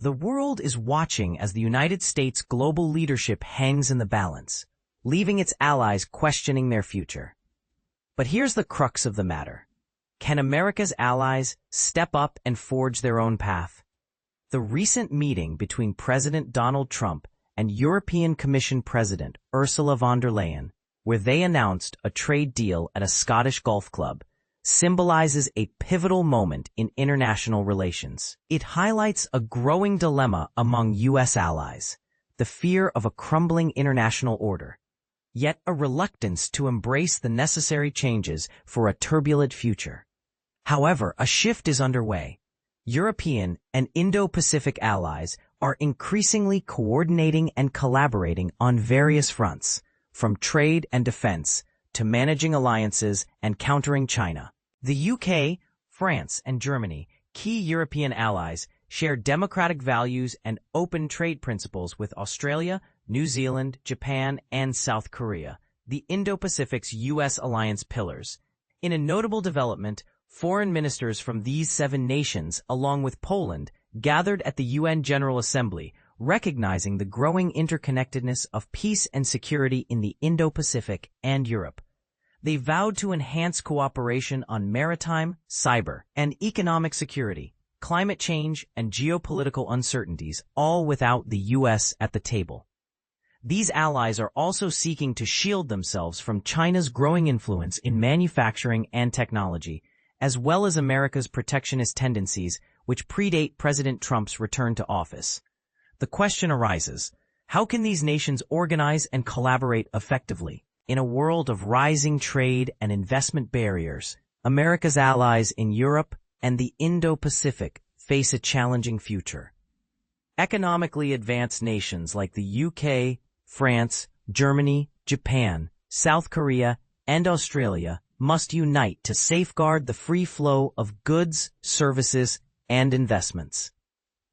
The world is watching as the United States' global leadership hangs in the balance, leaving its allies questioning their future. But here's the crux of the matter. Can America's allies step up and forge their own path? The recent meeting between President Donald Trump and European Commission President Ursula von der Leyen, where they announced a trade deal at a Scottish golf club, symbolizes a pivotal moment in international relations. It highlights a growing dilemma among U.S. allies, the fear of a crumbling international order, yet a reluctance to embrace the necessary changes for a turbulent future. However, a shift is underway. European and Indo-Pacific allies are increasingly coordinating and collaborating on various fronts, from trade and defense to managing alliances and countering China. The UK, France, and Germany, key European allies, share democratic values and open trade principles with Australia, New Zealand, Japan, and South Korea, the Indo-Pacific's U.S. alliance pillars. In a notable development, foreign ministers from these 7 nations, along with Poland, gathered at the UN General Assembly, recognizing the growing interconnectedness of peace and security in the Indo-Pacific and Europe. They vowed to enhance cooperation on maritime, cyber, and economic security, climate change, and geopolitical uncertainties, all without the U.S. at the table. These allies are also seeking to shield themselves from China's growing influence in manufacturing and technology, as well as America's protectionist tendencies, which predate President Trump's return to office. The question arises, how can these nations organize and collaborate effectively? In a world of rising trade and investment barriers, America's allies in Europe and the Indo-Pacific face a challenging future. Economically advanced nations like the UK, France, Germany, Japan, South Korea, and Australia must unite to safeguard the free flow of goods, services, and investments.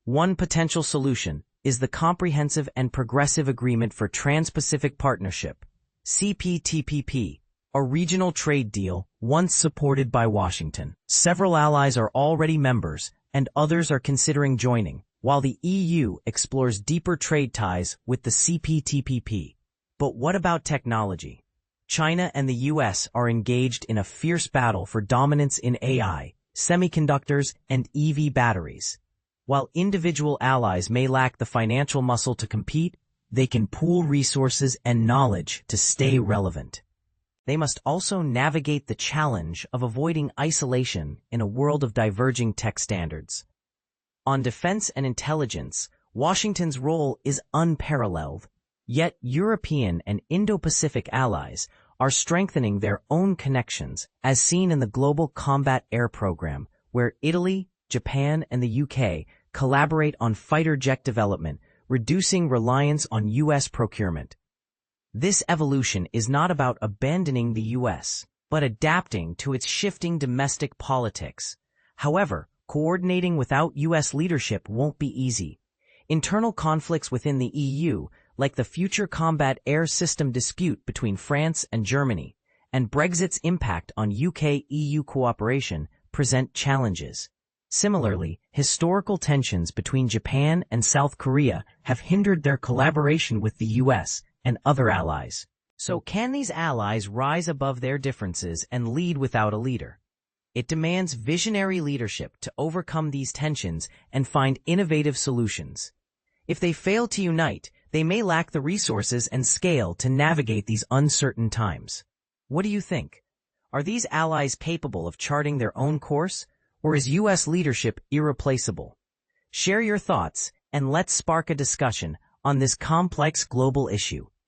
One potential solution is the Comprehensive and Progressive Agreement for Trans-Pacific Partnership, CPTPP, a regional trade deal once supported by Washington. Several allies are already members, and others are considering joining, while the EU explores deeper trade ties with the CPTPP. But what about technology? China and the U.S. are engaged in a fierce battle for dominance in AI, semiconductors, and EV batteries. While individual allies may lack the financial muscle to compete, they can pool resources and knowledge to stay relevant. They must also navigate the challenge of avoiding isolation in a world of diverging tech standards. On defense and intelligence, Washington's role is unparalleled, yet European and Indo-Pacific allies are strengthening their own connections, as seen in the Global Combat Air Program, where Italy, Japan, and the UK collaborate on fighter jet development, reducing reliance on U.S. procurement. This evolution is not about abandoning the U.S., but adapting to its shifting domestic politics. However, coordinating without U.S. leadership won't be easy. Internal conflicts within the EU, like the future combat air system dispute between France and Germany, and Brexit's impact on UK-EU cooperation, present challenges. Similarly, historical tensions between Japan and South Korea have hindered their collaboration with the U.S. and other allies. So can these allies rise above their differences and lead without a leader? It demands visionary leadership to overcome these tensions and find innovative solutions. If they fail to unite, they may lack the resources and scale to navigate these uncertain times. What do you think? Are these allies capable of charting their own course, or is U.S. leadership irreplaceable? Share your thoughts, and let's spark a discussion on this complex global issue.